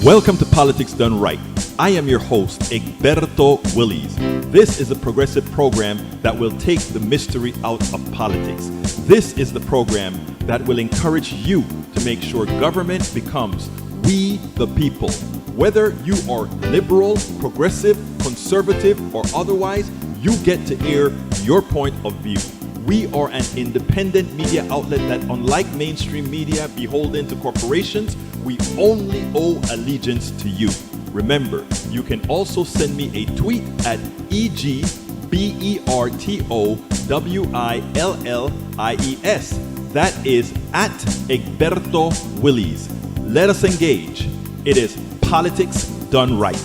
Welcome to Politics Done Right. I am your host, Egberto Willies. This is a progressive program that will take the mystery out of politics. This is the program that will encourage you to make sure government becomes we the people. Whether you are liberal, progressive, conservative, or otherwise, you get to air your point of view. We are an independent media outlet that, unlike mainstream media beholden to corporations, we only owe allegiance to you. Remember, you can also send me a tweet at EGBERTOWILLIES. That is at Egberto Willies. Let us engage. It is Politics Done Right.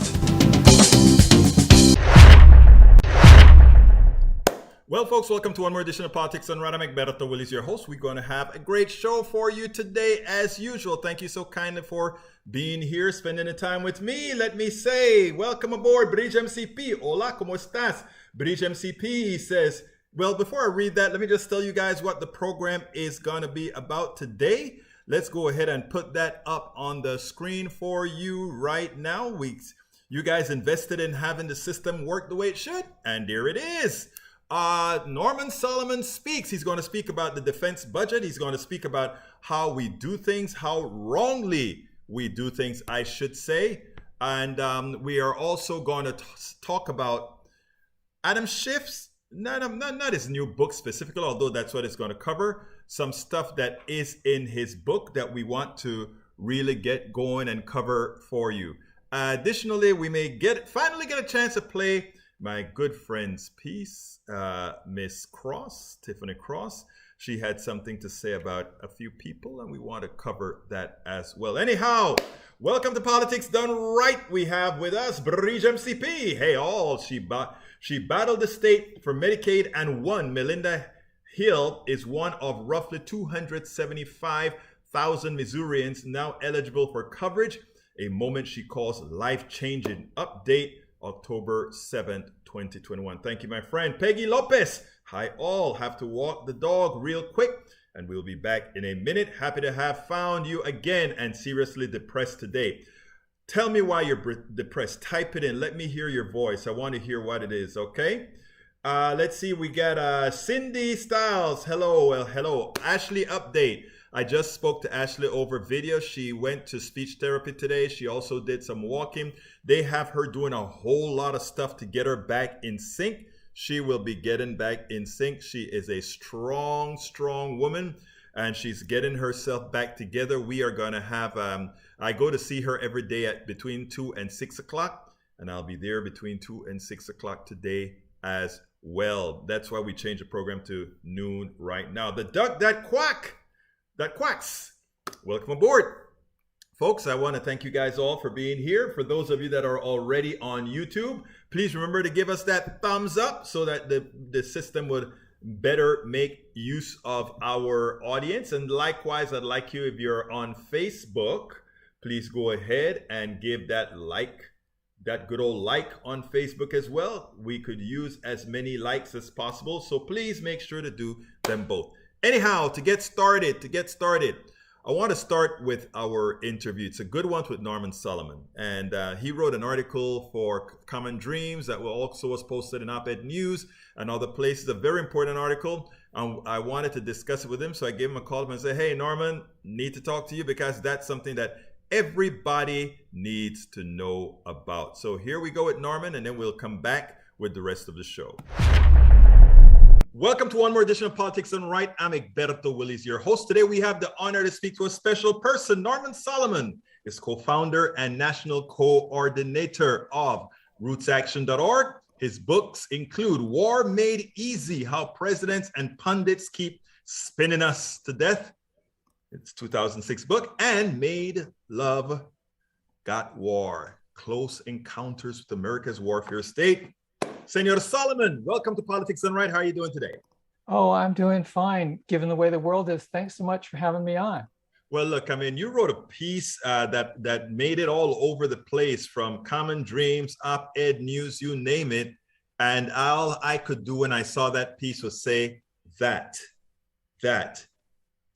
Well, folks, welcome to one more edition of Politics Done Right. I'm Egberto Willies, your host. We're going to have a great show for you today, as usual. Thank you so kindly for being here, spending the time with me. Let me say, welcome aboard, Bridge MCP. Hola, ¿cómo estás? Bridge MCP says, well, before I read that, let me just tell you guys what the program is going to be about today. Let's go ahead and put that up on the screen for you right now. You guys invested in having the system work the way it should, and there it is. Norman Solomon speaks. He's going to speak about the defense budget. He's going to speak about how we do things, how wrongly we do things, I should say. And we are also going to talk about Adam Schiff's, not his new book specifically, although that's what it's going to cover. Some stuff that is in his book that we want to really get going and cover for you. Additionally, we may finally get a chance to play my good friend's piece, Miss Cross, Tiffany Cross. She had something to say about a few people, and we want to cover that as well. Anyhow, welcome to Politics Done Right. We have with us Bridge MCP. Hey, all. She battled the state for Medicaid and won. Melinda Hill is one of roughly 275,000 Missourians now eligible for coverage. A moment she calls life-changing. Update October 7th, 2021. Thank you, my friend. Peggy Lopez. Hi, all. Have to walk the dog real quick, and we'll be back in a minute. Happy to have found you again and seriously depressed today. Tell me why you're depressed. Type it in. Let me hear your voice. I want to hear what it is, okay? Let's see. We got Cindy Styles. Hello. Well, hello. Ashley, update. I just spoke to Ashley over video. She went to speech therapy today. She also did some walking. They have her doing a whole lot of stuff to get her back in sync. She will be getting back in sync. She is a strong, strong woman, and she's getting herself back together. We are going to have, I go to see her every day at between 2 and 6 o'clock, and I'll be there between 2 and 6 o'clock today as well. That's why we changed the program to noon right now. The duck that quacks. Welcome aboard. Folks, I want to thank you guys all for being here. For those of you that are already on YouTube, please remember to give us that thumbs up so that the system would better make use of our audience. And likewise, I'd like you, if you're on Facebook, please go ahead and give that good old like on Facebook as well. We could use as many likes as possible, so please make sure to do them both. Anyhow, to get started, I want to start with our interview. It's a good one with Norman Solomon. And he wrote an article for Common Dreams that also was posted in Op-Ed News and other places. A very important article. I wanted to discuss it with him, so I gave him a call and said, hey, Norman, need to talk to you because that's something that everybody needs to know about. So here we go with Norman, and then we'll come back with the rest of the show. Welcome to one more edition of Politics Done Right. I'm Egberto Willies, your host. Today we have the honor to speak to a special person. Norman Solomon is co-founder and national coordinator of RootsAction.org. His books include War Made Easy, How Presidents and Pundits Keep Spinning Us to Death. It's 2006 book. And Made Love Got War, Close Encounters with America's Warfare State. Senor Solomon, welcome to Politics Done Right. How are you doing today? Oh, I'm doing fine, given the way the world is. Thanks so much for having me on. Well, look, I mean, you wrote a piece that made it all over the place, from Common Dreams, Op-Ed News, you name it. And all I could do when I saw that piece was say, that.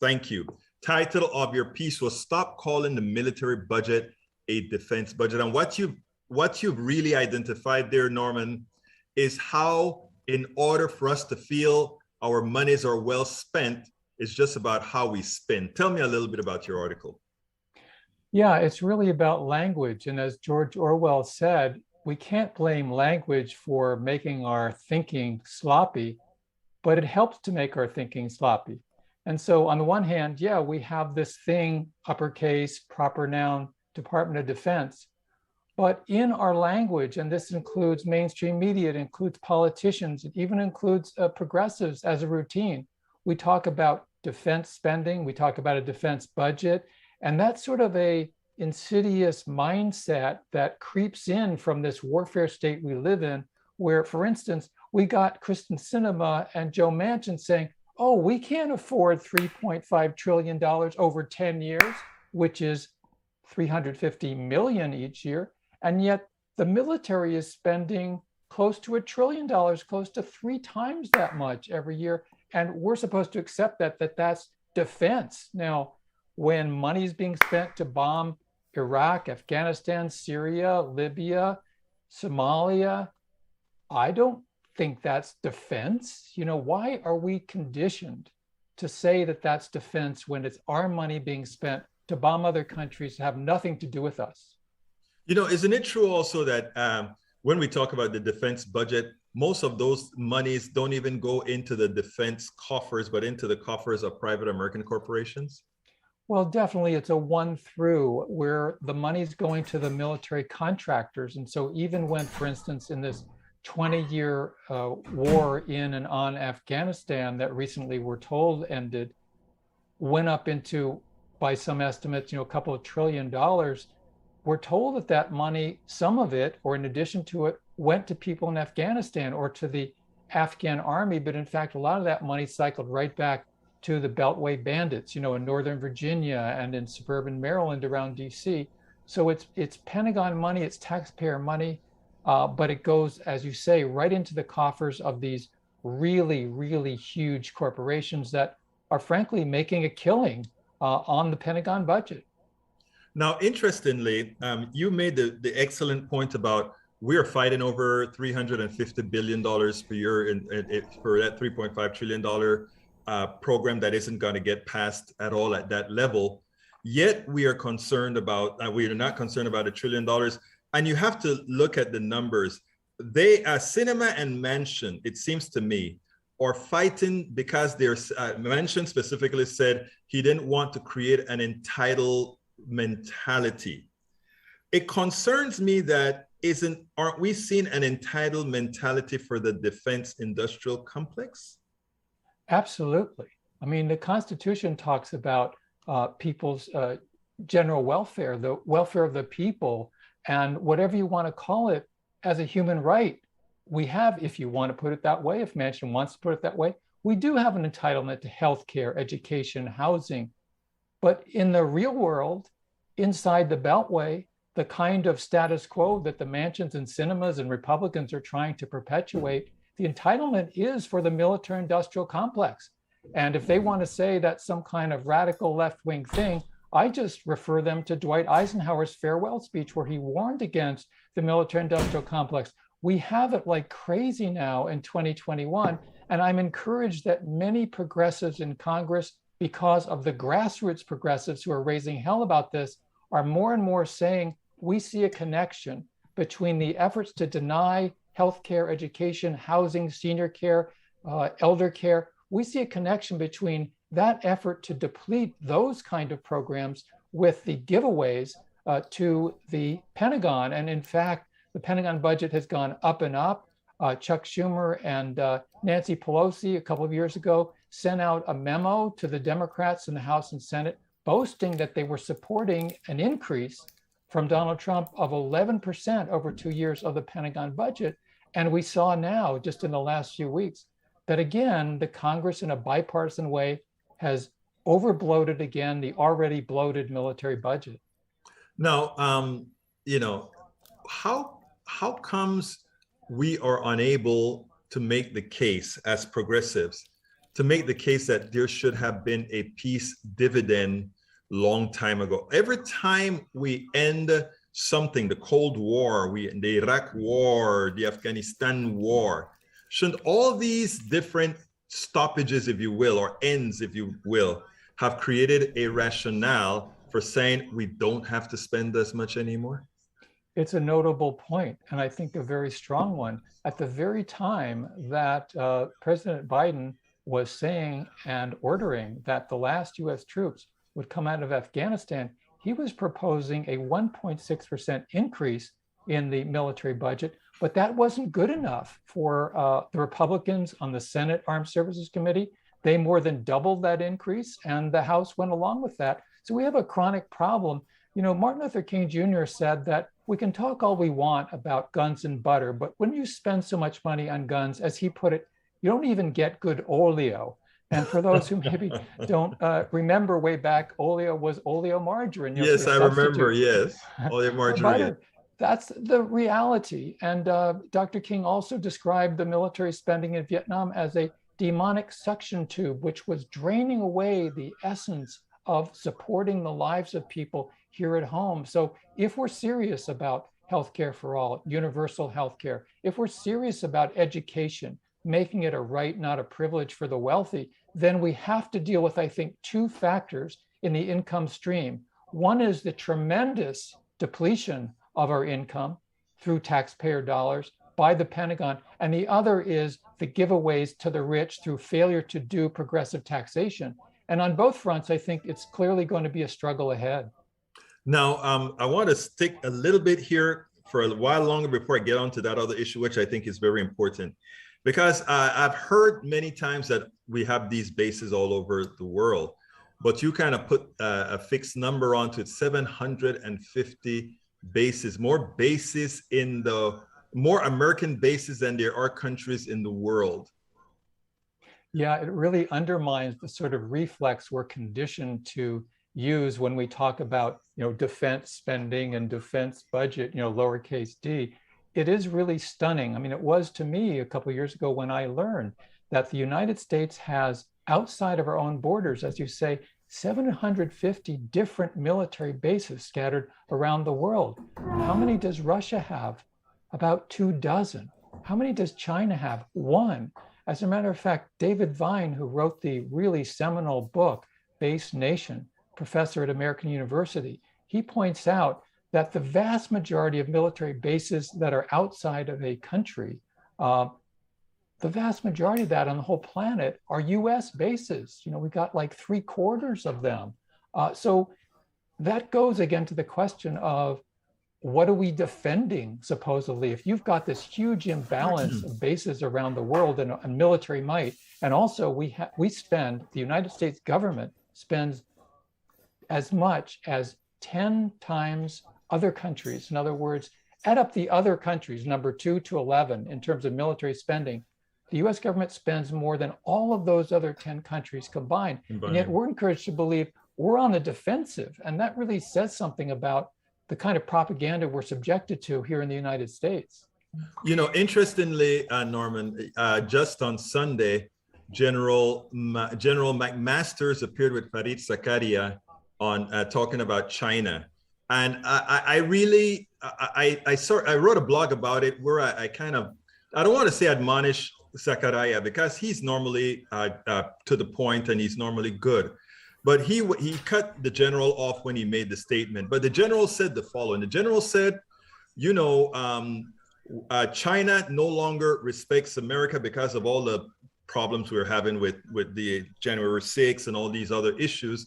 Thank you. Title of your piece was Stop Calling the Military Budget a defense budget. And what you've really identified there, Norman, is how in order for us to feel our monies are well spent, it's just about how we spend. Tell me a little bit about your article. Yeah, it's really about language. And as George Orwell said, we can't blame language for making our thinking sloppy, but it helps to make our thinking sloppy. And so on the one hand, yeah, we have this thing, uppercase, proper noun, Department of Defense. But in our language, and this includes mainstream media, it includes politicians, it even includes progressives as a routine, we talk about defense spending, we talk about a defense budget, and that's sort of a insidious mindset that creeps in from this warfare state we live in, where, for instance, we got Kristen Sinema and Joe Manchin saying, oh, we can't afford $3.5 trillion over 10 years, which is 350 million each year. And yet the military is spending close to $1 trillion, close to 3 times that much every year. And we're supposed to accept that's defense. Now, when money is being spent to bomb Iraq, Afghanistan, Syria, Libya, Somalia, I don't think that's defense. Why are we conditioned to say that that's defense when it's our money being spent to bomb other countries that have nothing to do with us? Isn't it true also that when we talk about the defense budget, most of those monies don't even go into the defense coffers, but into the coffers of private American corporations? Well, definitely it's a one through where the money's going to the military contractors. And so even when, for instance, in this 20-year war in and on Afghanistan that recently we're told ended, went up into, by some estimates, a couple of $1 trillion, we're told that money, some of it, or in addition to it, went to people in Afghanistan or to the Afghan army. But in fact, a lot of that money cycled right back to the Beltway bandits, in Northern Virginia and in suburban Maryland around DC. So it's Pentagon money, it's taxpayer money, but it goes, as you say, right into the coffers of these really, really huge corporations that are frankly making a killing on the Pentagon budget. Now, interestingly, you made the excellent point about we are fighting over $350 billion per year for that $3.5 trillion program that isn't going to get passed at all at that level. Yet we are concerned about, we are not concerned about $1 trillion. And you have to look at the numbers. They, Sinema and Manchin, it seems to me, are fighting because Manchin specifically said he didn't want to create an entitled mentality. It concerns me that aren't we seeing an entitled mentality for the defense industrial complex? Absolutely. I mean, the Constitution talks about people's general welfare, the welfare of the people, and whatever you want to call it as a human right. We have, if you want to put it that way, if Manchin wants to put it that way, we do have an entitlement to healthcare, education, housing. But in the real world, inside the Beltway, the kind of status quo that the Manchins and Sinemas and Republicans are trying to perpetuate, the entitlement is for the military-industrial complex. And if they want to say that's some kind of radical left-wing thing, I just refer them to Dwight Eisenhower's farewell speech where he warned against the military-industrial complex. We have it like crazy now in 2021, and I'm encouraged that many progressives in Congress, because of the grassroots progressives who are raising hell about this, are more and more saying we see a connection between the efforts to deny healthcare, education, housing, senior care, elder care. We see a connection between that effort to deplete those kind of programs with the giveaways to the Pentagon. And in fact, the Pentagon budget has gone up and up. Chuck Schumer and Nancy Pelosi a couple of years ago sent out a memo to the Democrats in the House and Senate boasting that they were supporting an increase from Donald Trump of 11% over 2 years of the Pentagon budget. And we saw now, just in the last few weeks, that again, the Congress in a bipartisan way has overbloated again the already bloated military budget. Now, how comes we are unable to make the case as progressives, to make the case that there should have been a peace dividend long time ago? Every time we end something, the Cold War, the Iraq War, the Afghanistan War, shouldn't all these different stoppages, if you will, or ends, if you will, have created a rationale for saying we don't have to spend as much anymore? It's a notable point, and I think a very strong one. At the very time that President Biden was saying and ordering that the last US troops would come out of Afghanistan, he was proposing a 1.6% increase in the military budget, but that wasn't good enough for the Republicans on the Senate Armed Services Committee. They more than doubled that increase, and the House went along with that. So we have a chronic problem. You know, Martin Luther King Jr. said that we can talk all we want about guns and butter, but when you spend so much money on guns, as he put it, you don't even get good oleo. And for those who maybe don't remember way back, oleo was oleomargarine. Yes, I remember, yes, oleomargarine. That's the reality. And Dr. King also described the military spending in Vietnam as a demonic suction tube, which was draining away the essence of supporting the lives of people here at home. So if we're serious about healthcare for all, universal healthcare, if we're serious about education, making it a right, not a privilege for the wealthy, then we have to deal with, I think, two factors in the income stream. One is the tremendous depletion of our income through taxpayer dollars by the Pentagon, and the other is the giveaways to the rich through failure to do progressive taxation. And on both fronts, I think it's clearly going to be a struggle ahead. Now, I want to stick a little bit here for a while longer before I get on to that other issue, which I think is very important. Because I've heard many times that we have these bases all over the world, but you kind of put a fixed number onto it, 750 bases, more American bases than there are countries in the world. Yeah, it really undermines the sort of reflex we're conditioned to use when we talk about, defense spending and defense budget, lowercase d. It is really stunning. I mean, it was to me a couple of years ago when I learned that the United States has, outside of our own borders, as you say, 750 different military bases scattered around the world. How many does Russia have? About 24. How many does China have? 1. As a matter of fact, David Vine, who wrote the really seminal book, Base Nation, professor at American University, he points out that the vast majority of military bases that are outside of a country, the vast majority of that on the whole planet are US bases. We've got like 3/4 of them. So that goes again to the question of what are we defending, supposedly? If you've got this huge imbalance of bases around the world and military might, and also the United States government spends as much as 10 times other countries. In other words, add up the other countries, number 2 to 11, in terms of military spending. The US government spends more than all of those other 10 countries combined. And yet we're encouraged to believe we're on the defensive. And that really says something about the kind of propaganda we're subjected to here in the United States. Interestingly, Norman, just on Sunday, General McMaster's appeared with Fareed Zakaria on talking about China. And I wrote a blog about it where I don't want to say admonish Zakaria because he's normally to the point and he's normally good. But he cut the general off when he made the statement. But the general said the following. The general said, China no longer respects America because of all the problems we're having with the January 6th and all these other issues.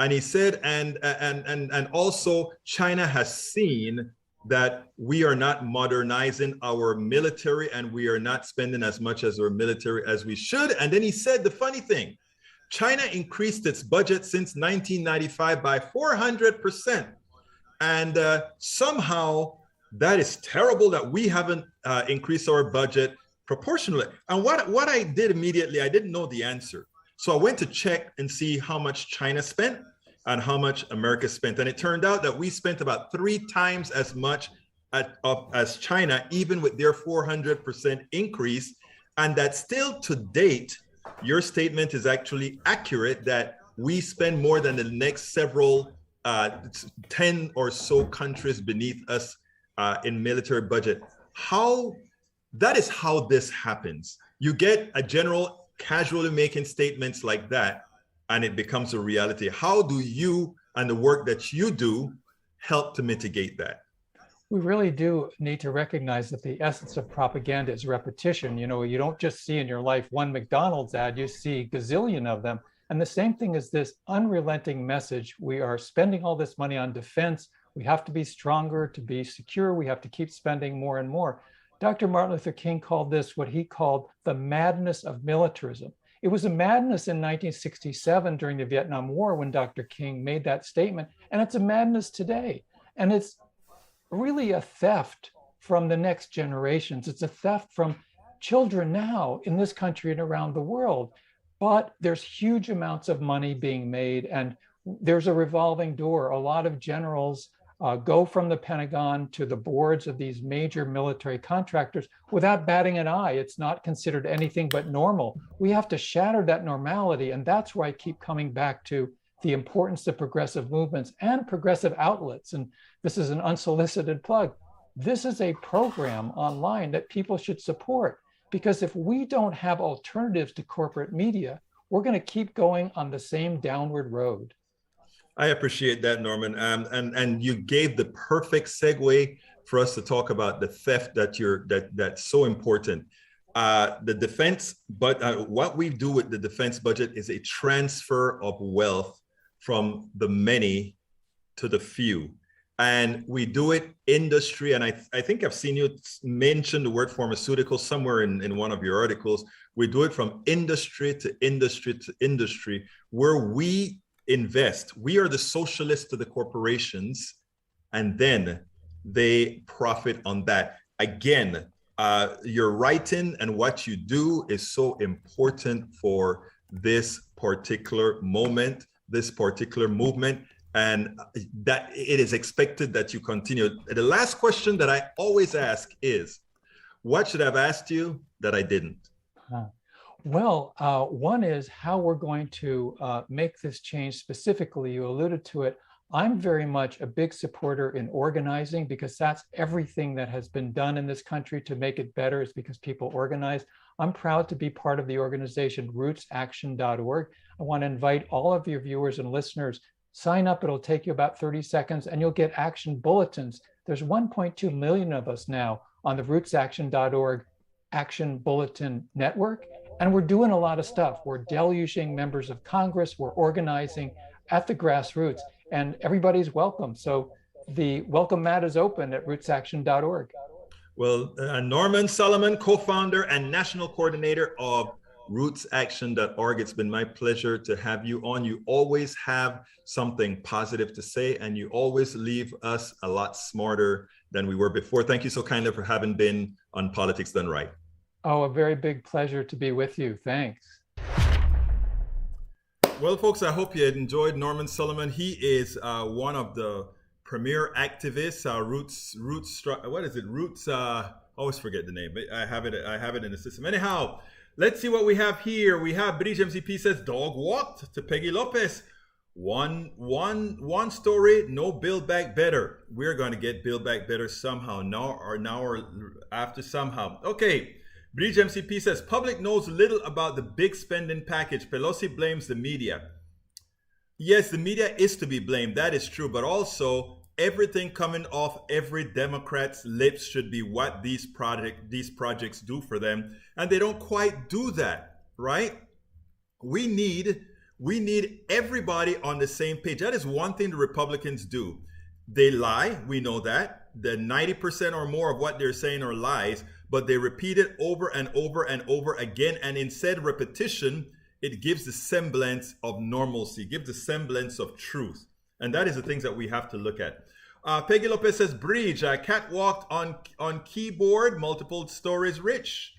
And he said, and also China has seen that we are not modernizing our military and we are not spending as much as our military as we should. And then he said the funny thing, China increased its budget since 1995 by 400%. And somehow that is terrible that we haven't increased our budget proportionally. And what I did immediately, I didn't know the answer. So I went to check and see how much China spent and how much America spent. And it turned out that we spent about 3 times as much as China, even with their 400% increase. And that still to date, your statement is actually accurate that we spend more than the next several 10 or so countries beneath us in military budget. That is how this happens. You get a general casually making statements like that, and it becomes a reality. How do you and the work that you do help to mitigate that? We really do need to recognize that the essence of propaganda is repetition. You know, you don't just see in your life one McDonald's ad, you see gazillion of them. And the same thing is this unrelenting message. We are spending all this money on defense. We have to be stronger to be secure. We have to keep spending more and more. Dr. Martin Luther King called this what he called the madness of militarism. It was a madness in 1967 during the Vietnam War when Dr. King made that statement, and it's a madness today. And it's really a theft from the next generations. It's a theft from children now in this country and around the world. But there's huge amounts of money being made, and there's a revolving door. A lot of generals go from the Pentagon to the boards of these major military contractors without batting an eye. It's not considered anything but normal. We have to shatter that normality, and that's where I keep coming back to the importance of progressive movements and progressive outlets. And this is an unsolicited plug. This is a program online that people should support, because if we don't have alternatives to corporate media, we're going to keep going on the same downward road. I appreciate that, Norman. And you gave the perfect segue for us to talk about the theft that's so important. The defense, but what we do with the defense budget is a transfer of wealth from the many to the few. And we do it industry. And I think I've seen you mention the word pharmaceutical somewhere in one of your articles. We do it from industry to industry to industry, where we invest. We are the socialists to the corporations, and then they profit on that. Again, your writing and what you do is so important for this particular moment, this particular movement, and that it is expected that you continue. The last question that I always ask is, what should I have asked you that I didn't? Well, one is how we're going to make this change specifically. You alluded to it. I'm very much a big supporter in organizing, because that's everything that has been done in this country to make it better is because people organize. I'm proud to be part of the organization rootsaction.org. I want to invite all of your viewers and listeners, sign up. It'll take you about 30 seconds and you'll get action bulletins. There's 1.2 million of us now on the rootsaction.org Action Bulletin Network. And we're doing a lot of stuff. We're deluging members of Congress. We're organizing at the grassroots, and everybody's welcome. So the welcome mat is open at rootsaction.org. Well, Norman Solomon, co-founder and national coordinator of rootsaction.org. It's been my pleasure to have you on. You always have something positive to say, and you always leave us a lot smarter than we were before. Thank you so kindly for having been on Politics Done Right. Oh, a very big pleasure to be with you. Thanks. Well, folks, I hope you enjoyed Norman Solomon. He is one of the premier activists. What is it? Roots. Always forget the name, but I have it in the system. Anyhow, let's see what we have here. We have British MCP says dog walked to Peggy Lopez. One story. No Build Back Better. We're going to get Build Back Better somehow. Now or after somehow. Okay. British MCP says, public knows little about the big spending package. Pelosi blames the media. Yes, the media is to be blamed. That is true. But also, everything coming off every Democrat's lips should be what these projects do for them. And they don't quite do that, right? We need everybody on the same page. That is one thing the Republicans do. They lie. We know that. The 90% or more of what they're saying are lies. But they repeat it over and over and over again. And in said repetition, it gives the semblance of normalcy, gives the semblance of truth. And that is the things that we have to look at. Peggy Lopez says, Bridge, catwalked on keyboard, multiple stories rich.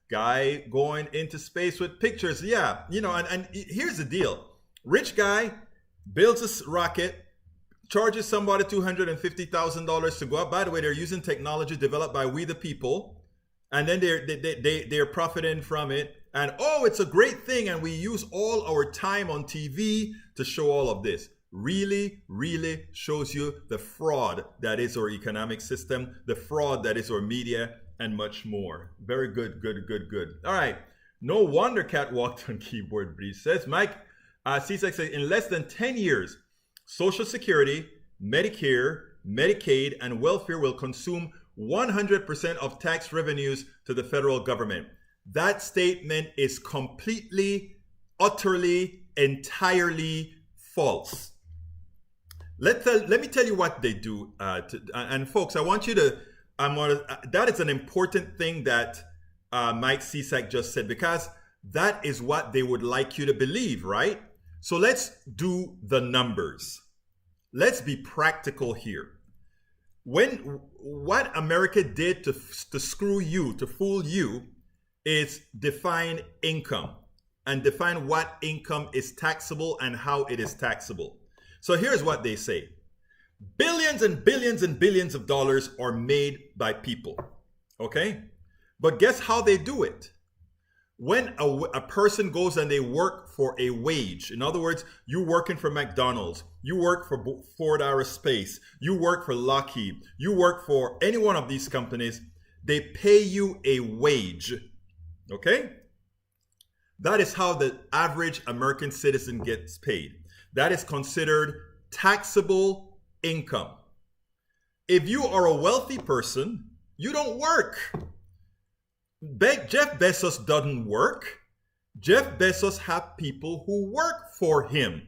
Guy going into space with pictures. Yeah, and here's the deal. Rich guy builds a rocket, charges somebody $250,000 to go up. By the way, they're using technology developed by we the people. And then they're profiting from it. And, oh, it's a great thing. And we use all our time on TV to show all of this. really, really shows you the fraud that is our economic system, the fraud that is our media, and much more. Very good, good, good, good. All right. No wonder Cat walked on keyboard breeze. Says Mike, CSEC says, in less than 10 years, Social Security, Medicare, Medicaid, and welfare will consume 100% of tax revenues to the federal government. That statement is completely, utterly, entirely false. Let me tell you what they do. And folks, I want you to, that is an important thing that Mike Cisak just said, because that is what they would like you to believe, right? So let's do the numbers. Let's be practical here. What America did to screw you, to fool you, is define income and define what income is taxable and how it is taxable. So here's what they say. Billions and billions and billions of dollars are made by people, okay? But guess how they do it? When a person goes and they work for a wage, in other words, you working for McDonald's, you work for Ford Aerospace, you work for Lockheed, you work for any one of these companies, they pay you a wage, okay? That is how the average American citizen gets paid. That is considered taxable income. If you are a wealthy person, you don't work. Jeff Bezos doesn't work. Jeff Bezos has people who work for him.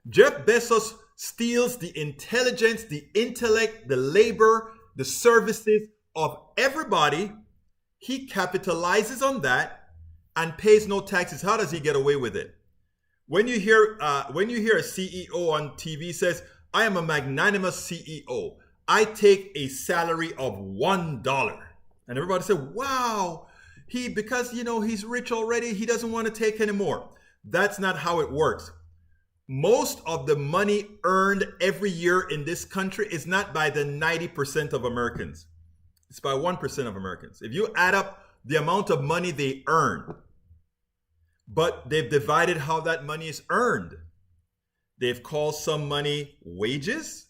Jeff Bezos steals the intelligence, the intellect, the labor, the services of everybody. He capitalizes on that and pays no taxes. How does he get away with it? When you hear a CEO on TV says, "I am a magnanimous CEO. I take a salary of $1." And everybody said, "Wow, because he's rich already, he doesn't want to take anymore." That's not how it works. Most of the money earned every year in this country is not by the 90% of Americans. It's by 1% of Americans. If you add up the amount of money they earn, but they've divided how that money is earned. They've called some money wages.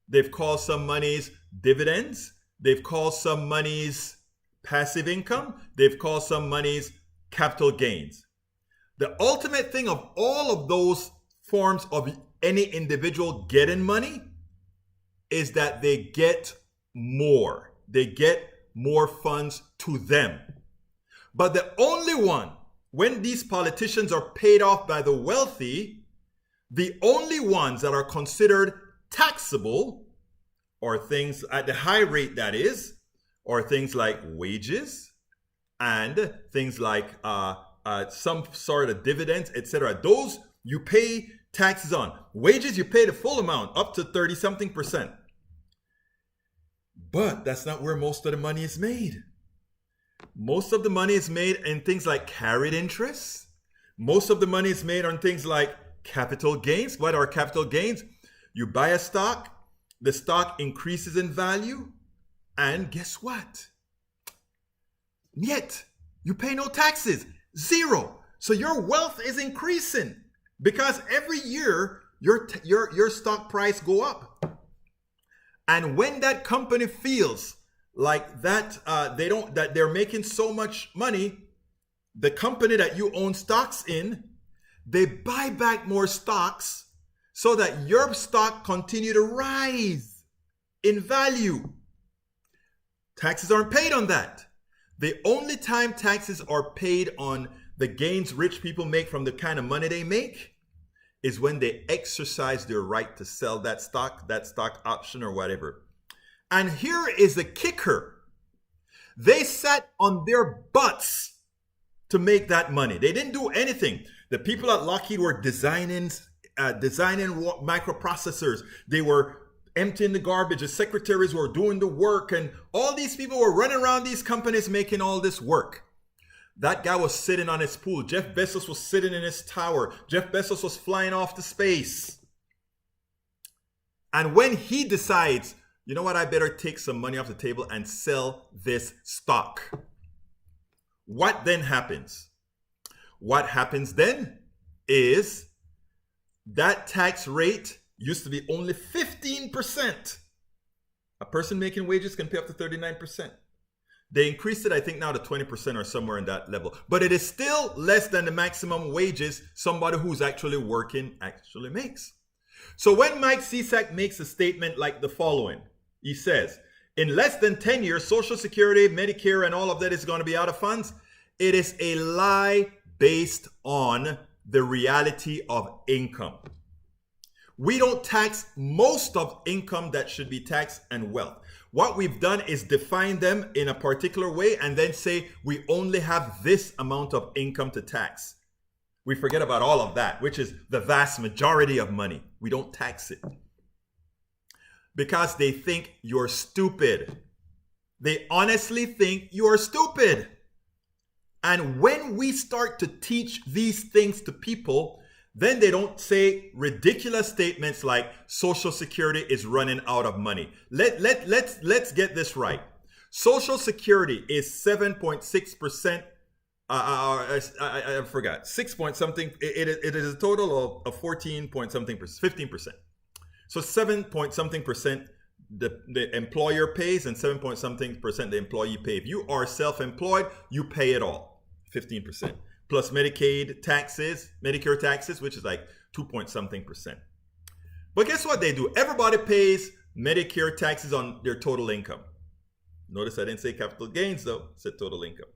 They've called some monies dividends. They've called some monies passive income. They've called some monies capital gains. The ultimate thing of all of those forms of any individual getting money is that they get more. They get more funds to them. But the only one, when these politicians are paid off by the wealthy, the only ones that are considered taxable, or things at the high rate that is, or things like wages and things like some sort of dividends, etc. Those you pay taxes on. Wages, you pay the full amount, up to 30-something%. But that's not where most of the money is made. Most of the money is made in things like carried interest. Most of the money is made on things like capital gains. What are capital gains? You buy a stock, the stock increases in value, and guess what? Yet, you pay no taxes, zero. So your wealth is increasing because every year your stock price go up. And when that company feels like that that they're making so much money, the company that you own stocks in, they buy back more stocks so that your stock continue to rise in value. Taxes aren't paid on that. The only time taxes are paid on the gains rich people make from the kind of money they make is when they exercise their right to sell that stock option or whatever. And here is the kicker. They sat on their butts to make that money. They didn't do anything. The people at Lockheed were designing microprocessors. They were emptying the garbage. The secretaries were doing the work. And all these people were running around these companies making all this work. That guy was sitting on his pool. Jeff Bezos was sitting in his tower. Jeff Bezos was flying off to space. And when he decides, you know what, I better take some money off the table and sell this stock, what then happens? What happens then is that tax rate used to be only 15%. A person making wages can pay up to 39%. They increased it, I think, now to 20% or somewhere in that level. But it is still less than the maximum wages somebody who's actually working actually makes. So when Mike Cisak makes a statement like the following, he says, in less than 10 years, Social Security, Medicare, and all of that is going to be out of funds. It is a lie based on the reality of income. We don't tax most of income that should be taxed and wealth. What we've done is define them in a particular way and then say we only have this amount of income to tax. We forget about all of that, which is the vast majority of money. We don't tax it because they think you're stupid. They honestly think you're stupid. And when we start to teach these things to people, then they don't say ridiculous statements like Social Security is running out of money. Let's get this right. Social Security is 7.6%. I forgot. 6 point something. It is a total of 14 point something, 15%. So 7 point something percent the employer pays and 7 point something percent the employee pays. If you are self-employed, you pay it all, 15%. Plus Medicaid taxes, Medicare taxes, which is like 2 point something percent. But guess what they do? Everybody pays Medicare taxes on their total income. Notice I didn't say capital gains though, I said total income.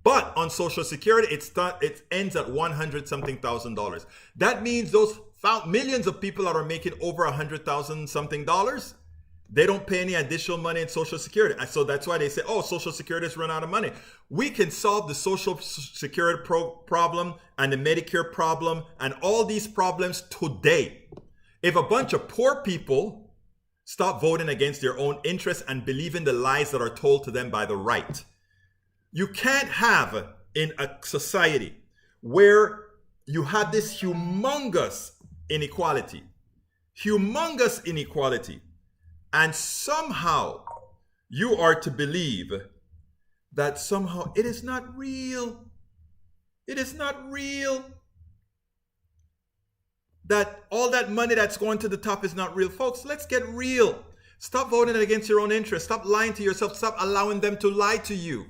But on Social Security, it ends at $100,000. That means those millions of people that are making over $100,000 something dollars, they don't pay any additional money in Social Security. And so that's why they say, oh, Social Security has run out of money. We can solve the Social Security problem and the Medicare problem and all these problems today. If a bunch of poor people stop voting against their own interests and believe in the lies that are told to them by the right. You can't have in a society where you have this humongous inequality, and somehow you are to believe that somehow it is not real. It is not real. That all that money that's going to the top is not real. Folks, let's get real. Stop voting against your own interests. Stop lying to yourself. Stop allowing them to lie to you.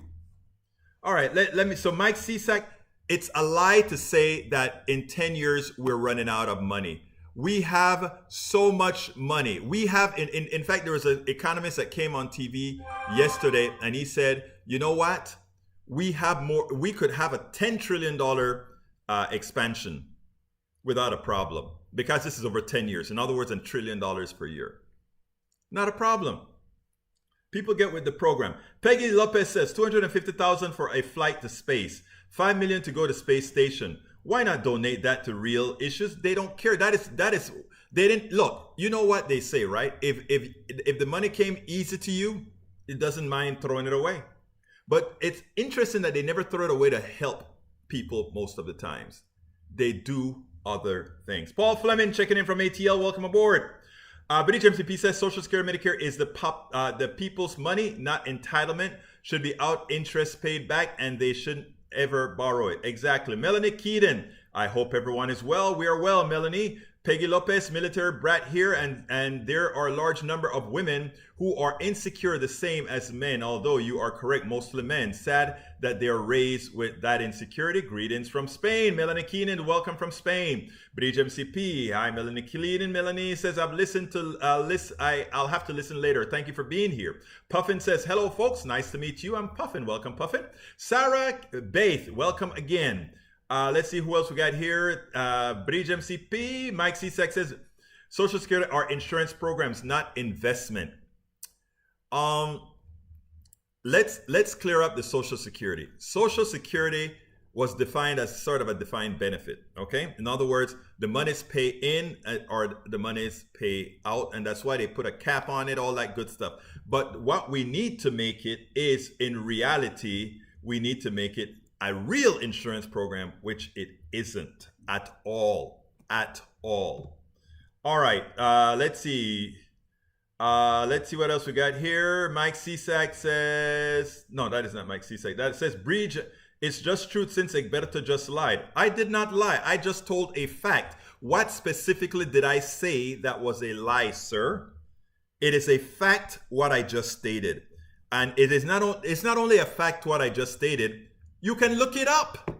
All right, so Mike Cisak, it's a lie to say that in 10 years we're running out of money. We have so much money. We have, in fact, there was an economist that came on TV yesterday and he said, you know what? We have more, we could have a $10 trillion expansion without a problem because this is over 10 years. In other words, $1 trillion per year. Not a problem. People get with the program. Peggy Lopez says $250,000 for a flight to space, $5 million to go to space station. Why not donate that to real issues? They don't care. That is. They didn't look. You know what they say, right? If the money came easy to you, it doesn't mind throwing it away. But it's interesting that they never throw it away to help people most of the times. They do other things. Paul Fleming checking in from ATL. Welcome aboard. British MCP says Social Security Medicare is the people's money, not entitlement. Should be out interest paid back, and they shouldn't ever borrow it. Exactly. Melanie Keaton, I hope everyone is well. We are well, Melanie. Peggy Lopez, military brat here, and there are a large number of women who are insecure the same as men, although you are correct, mostly men. Sad that they are raised with that insecurity. Greetings from Spain. Melanie Keenan, welcome from Spain. Bridge MCP, hi Melanie Keenan. Melanie says, I've listened to, I'll have to listen later. Thank you for being here. Puffin says, hello folks, nice to meet you. I'm Puffin, welcome Puffin. Sarah Baith, welcome again. Let's see who else we got here. Bridge MCP, Mike Cisak says, Social Security are insurance programs, not investment. Let's clear up the Social Security. Social Security was defined as sort of a defined benefit, okay? In other words, the monies pay in or the monies pay out, and that's why they put a cap on it, all that good stuff. But what we need to make it is, in reality, we need to make it a real insurance program, which it isn't at all, All right, let's see. Let's see what else we got here. Mike Cisak says, no, that is not Mike Cisak. That says, Bridge, it's just truth since Egberto just lied. I did not lie. I just told a fact. What specifically did I say that was a lie, sir? It is a fact what I just stated. And it's not only a fact what I just stated, you can look it up.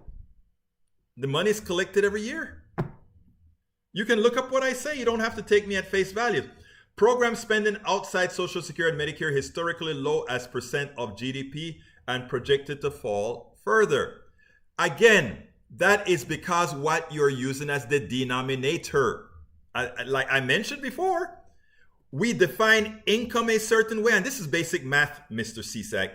The money is collected every year. You can look up what I say. You don't have to take me at face value. Program spending outside Social Security and Medicare historically low as percent of GDP and projected to fall further. Again, that is because what you're using as the denominator. Like I mentioned before, we define income a certain way, and this is basic math, Mr. CSAC.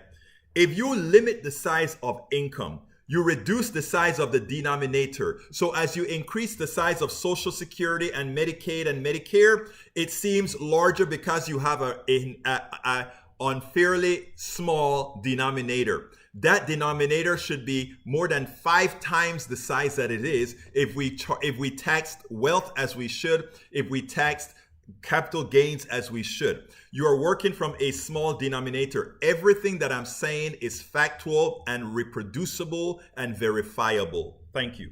If you limit the size of income, you reduce the size of the denominator. So as you increase the size of Social Security and Medicaid and Medicare, it seems larger because you have a unfairly small denominator. That denominator should be more than 5 times the size that it is if we taxed wealth as we should, if we taxed capital gains as we should. You are working from a small denominator. Everything that I'm saying is factual and reproducible and verifiable. Thank you.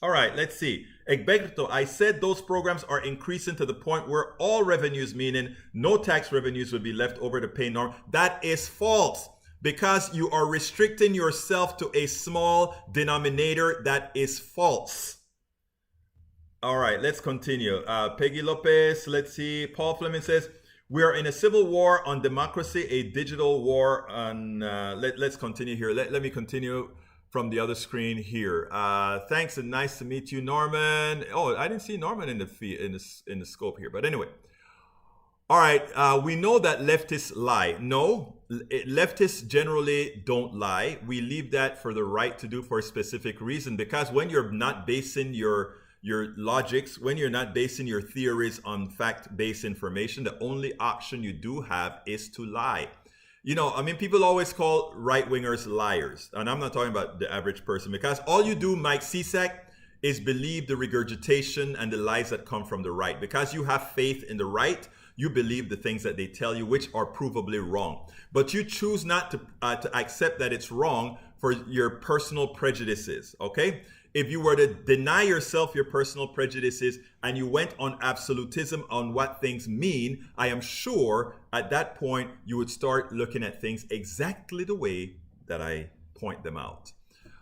All right, let's see. Egberto, I said those programs are increasing to the point where all revenues, meaning no tax revenues, would be left over to pay norm. That is false, because you are restricting yourself to a small denominator. That is false. All right, let's continue. Peggy Lopez, let's see. Paul Fleming says, we are in a civil war on democracy, a digital war on... let's continue here. Let me continue from the other screen here. Thanks and nice to meet you, Norman. Oh, I didn't see Norman in the scope here, but anyway. All right, we know that leftists lie. No, leftists generally don't lie. We leave that for the right to do for a specific reason, because when you're not basing your logics, when you're not basing your theories on fact-based information, the only option you do have is to lie. You know, I mean, people always call right-wingers liars, and I'm not talking about the average person, because all you do, Mike Cisak, is believe the regurgitation and the lies that come from the right. Because you have faith in the right, you believe the things that they tell you, which are provably wrong. But you choose not to accept that it's wrong for your personal prejudices, okay? If you were to deny yourself your personal prejudices and you went on absolutism on what things mean, I am sure at that point you would start looking at things exactly the way that I point them out.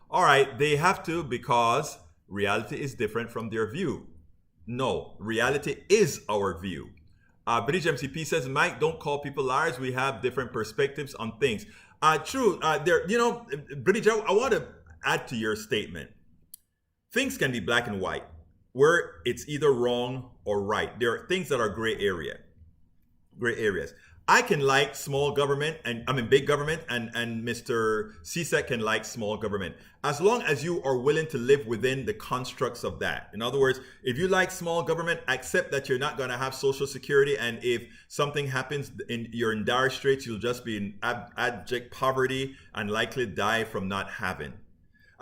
All right, they have to, because reality is different from their view. No, reality is our view. British MCP says, Mike, don't call people liars. We have different perspectives on things. True. British, I want to add to your statement. Things can be black and white, where it's either wrong or right. There are things that are gray areas. I can like small government, big government, and Mr. CSEC can like small government, as long as you are willing to live within the constructs of that. In other words, if you like small government, accept that you're not going to have Social Security, and if something happens, you're in dire straits, you'll just be in abject poverty and likely die from not having.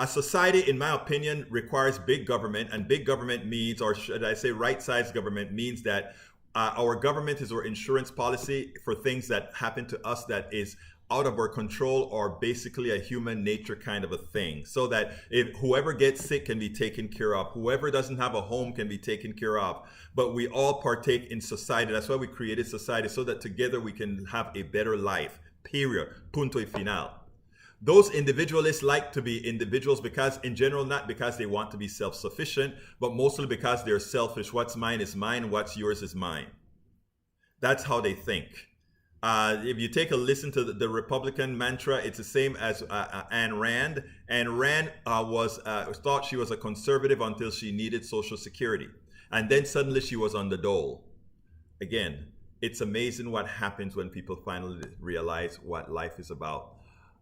A society, in my opinion, requires big government, and big government means, or should I say right-sized government, means that our government is our insurance policy for things that happen to us that is out of our control, or basically a human nature kind of a thing, so that if whoever gets sick can be taken care of, whoever doesn't have a home can be taken care of, but we all partake in society. That's why we created society, so that together we can have a better life, period, punto y final. Those individualists like to be individuals because, in general, not because they want to be self-sufficient, but mostly because they're selfish. What's mine is mine, what's yours is mine. That's how they think. If you take a listen to the Republican mantra, it's the same as Ayn Rand. Ayn Rand thought she was a conservative until she needed Social Security. And then suddenly she was on the dole. Again, it's amazing what happens when people finally realize what life is about.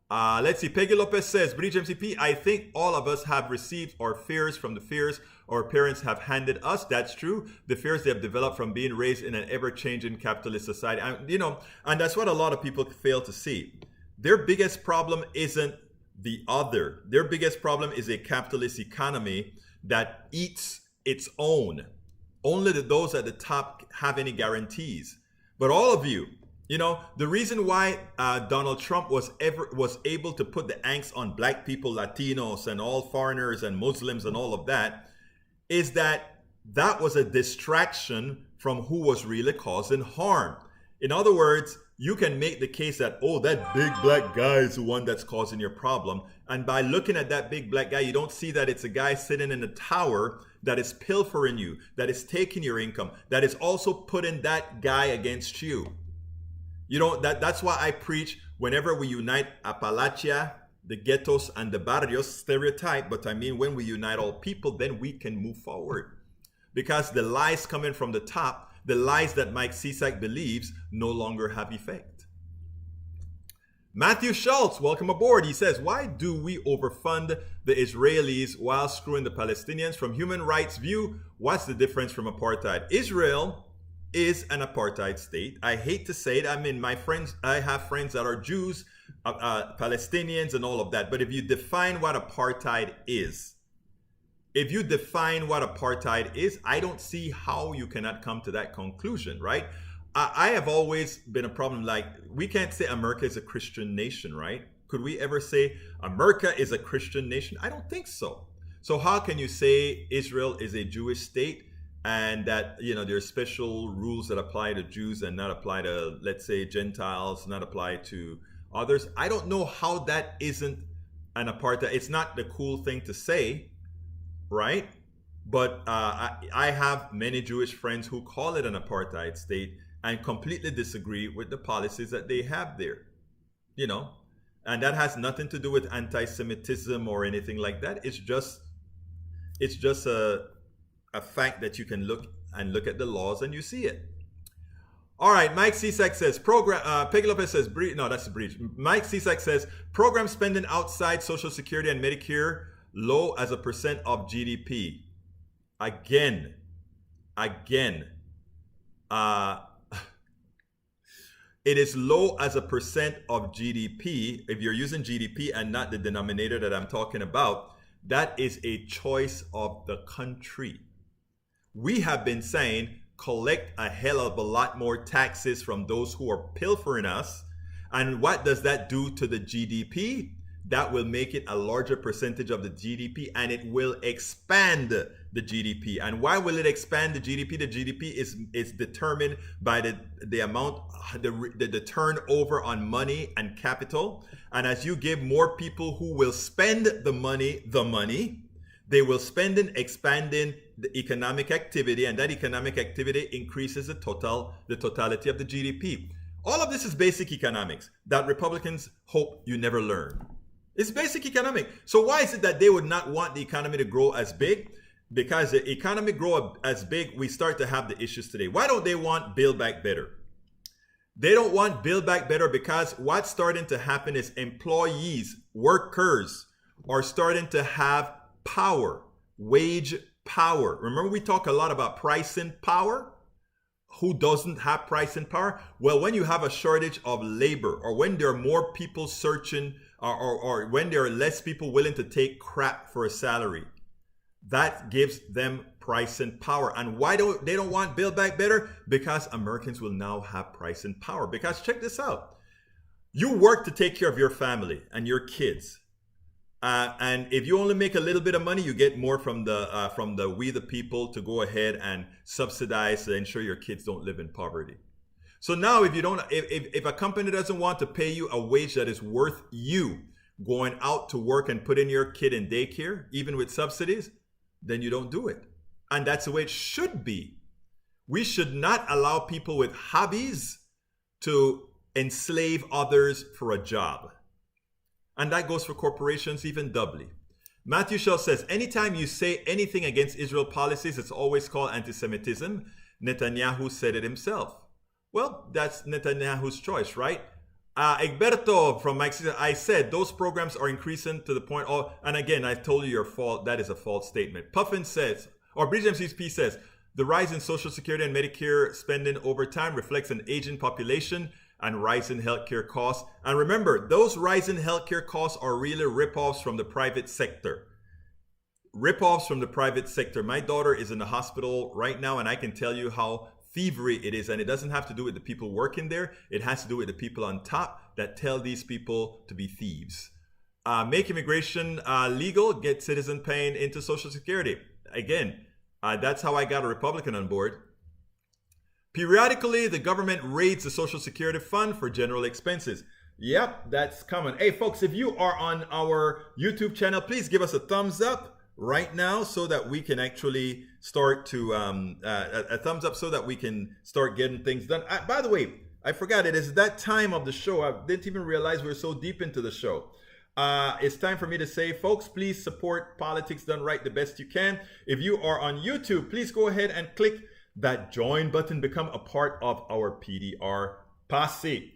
Let's see. Peggy Lopez says, Bridge MCP, I think all of us have received our fears from the fears our parents have handed us. That's true. The fears they have developed from being raised in an ever-changing capitalist society. And that's what a lot of people fail to see. Their biggest problem isn't the other. Their biggest problem is a capitalist economy that eats its own. Only those at the top have any guarantees. But all of you, the reason why Donald Trump was able to put the angst on black people, Latinos, and all foreigners and Muslims and all of that is that that was a distraction from who was really causing harm. In other words, you can make the case that, oh, that big black guy is the one that's causing your problem. And by looking at that big black guy, you don't see that it's a guy sitting in a tower that is pilfering you, that is taking your income, that is also putting that guy against you. You know, that's why I preach whenever we unite Appalachia, the ghettos, and the barrios, stereotype, but I mean when we unite all people, then we can move forward. Because the lies coming from the top, the lies that Mike Cisak believes, no longer have effect. Matthew Schultz, welcome aboard. He says, why do we overfund the Israelis while screwing the Palestinians? From human rights view, what's the difference from apartheid? Israel is an apartheid state. I hate to say it. I mean, I have friends that are Jews, Palestinians, and all of that. But if you define what apartheid is, I don't see how you cannot come to that conclusion, right? I have always been a problem, like, we can't say America is a Christian nation, right? Could we ever say America is a Christian nation? I don't think so. So how can you say Israel is a Jewish state and that, you know, there's special rules that apply to Jews and not apply to, let's say, Gentiles, not apply to others? I don't know how that isn't an apartheid. It's not the cool thing to say, right? But I have many Jewish friends who call it an apartheid state and completely disagree with the policies that they have there, you know, and that has nothing to do with anti-Semitism or anything like that. It's just a fact that you can look at the laws and you see it. All right, Mike Cisak says, Peggy Lopez says, no, that's a breach. Mike Cisak says, program spending outside Social Security and Medicare low as a percent of GDP. Again, it is low as a percent of GDP. If you're using GDP and not the denominator that I'm talking about, that is a choice of the country. We have been saying, collect a hell of a lot more taxes from those who are pilfering us. And what does that do to the GDP? That will make it a larger percentage of the GDP, and it will expand the GDP. And why will it expand the GDP? The GDP is determined by the amount, the turnover on money and capital. And as you give more people who will spend the money, they will spend in expanding the economic activity, and that economic activity increases the totality of the GDP. All of this is basic economics that Republicans hope you never learn. It's basic economic. So why is it that they would not want the economy to grow as big? Because the economy grow as big, we start to have the issues today. Why don't they want Build Back Better? They don't want Build Back Better because what's starting to happen is employees, workers are starting to have power, wage power. Remember, we talk a lot about pricing power? Who doesn't have pricing power? Well, when you have a shortage of labor, or when there are more people searching, or when there are less people willing to take crap for a salary, that gives them pricing power. And why don't they want Build Back Better? Because Americans will now have pricing power. Because check this out. You work to take care of your family and your kids. And if you only make a little bit of money, you get more from the we the people to go ahead and subsidize to ensure your kids don't live in poverty. So now if a company doesn't want to pay you a wage that is worth you going out to work and putting your kid in daycare, even with subsidies, then you don't do it. And that's the way it should be. We should not allow people with hobbies to enslave others for a job. And that goes for corporations even doubly. Matthew Shaw says, anytime you say anything against Israel policies, it's always called anti-Semitism. Netanyahu said it himself. Well, that's Netanyahu's choice, right? Egberto from Mike says, I said those programs are increasing to the point of, and again, I told you your fault. That is a false statement. Puffin says, or Bridge MCP says, the rise in Social Security and Medicare spending over time reflects an aging population and rising healthcare costs. And remember, those rising healthcare costs are really ripoffs from the private sector. Ripoffs from the private sector. My daughter is in the hospital right now, and I can tell you how thievery it is. And it doesn't have to do with the people working there. It has to do with the people on top that tell these people to be thieves. Make immigration legal, get citizen paying into Social Security. Again, That's how I got a Republican on board. Periodically, the government raids the Social Security Fund for general expenses. Yep, that's common. Hey, folks, if you are on our YouTube channel, please give us a thumbs up right now so that we can actually start to, a thumbs up so that we can start getting things done. By the way, I forgot, it is that time of the show. I didn't even realize we were so deep into the show. It's time for me to say, folks, please support Politics Done Right the best you can. If you are on YouTube, please go ahead and click that join button. Become a part of our PDR posse.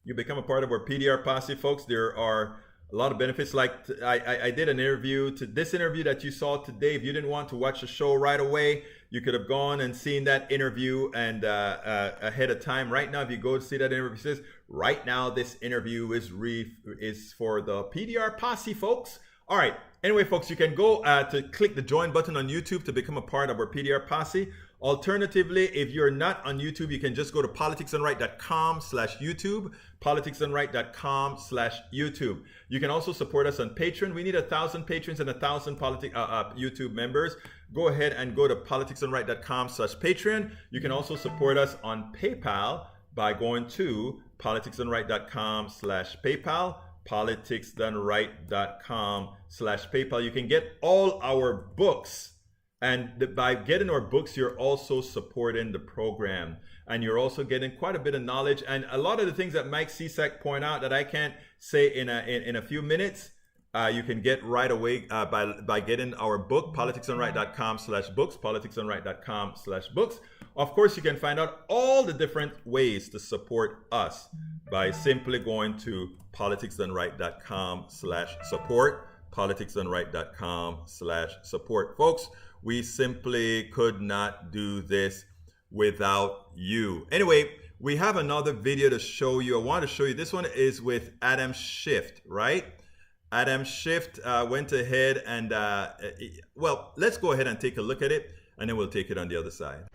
You become a part of our PDR posse, folks. There are a lot of benefits. Like I did an interview, this interview that you saw today. If you didn't want to watch the show right away, you could have gone and seen that interview and ahead of time. Right now, if you go to see that interview, it says, right now, this interview is for the PDR posse, folks. All right. Anyway, folks, you can go to click the join button on YouTube to become a part of our PDR posse. Alternatively, if you're not on YouTube, you can just go to politicsdoneright.com/YouTube, politicsdoneright.com/YouTube. You can also support us on Patreon. We need 1,000 patrons and 1,000 YouTube members. Go ahead and go to politicsdoneright.com/Patreon. You can also support us on PayPal by going to politicsdoneright.com/PayPal, politicsdoneright.com/PayPal. You can get all our books. And by getting our books, you're also supporting the program. And you're also getting quite a bit of knowledge. And a lot of the things that Mike Cisak point out that I can't say in a few minutes, you can get right away by getting our book, politicsdoneright.com/books, politicsdoneright.com/books. Of course, you can find out all the different ways to support us by simply going to politicsdoneright.com/support, politicsdoneright.com/support. Folks, we simply could not do this without you. Anyway, we have another video to show you. I want to show you. This one is with Adam Schiff, right? Adam Schiff went ahead and, well, let's go ahead and take a look at it, and then we'll take it on the other side.